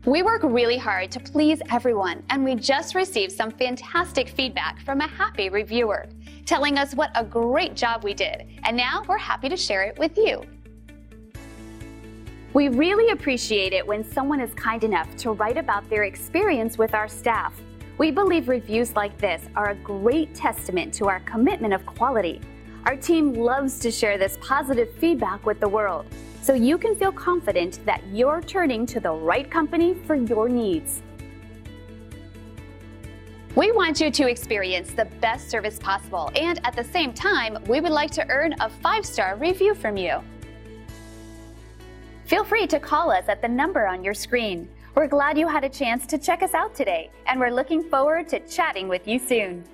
We work really hard to please everyone, and we just received some fantastic feedback from a happy reviewer, telling us what a great job we did, and now we're happy to share it with you. We really appreciate it when someone is kind enough to write about their experience with our staff. We believe reviews like this are a great testament to our commitment of quality. Our team loves to share this positive feedback with the world, so you can feel confident that you're turning to the right company for your needs. We want you to experience the best service possible, and at the same time, we would like to earn a 5-star review from you. Feel free to call us at the number on your screen. We're glad you had a chance to check us out today, and we're looking forward to chatting with you soon.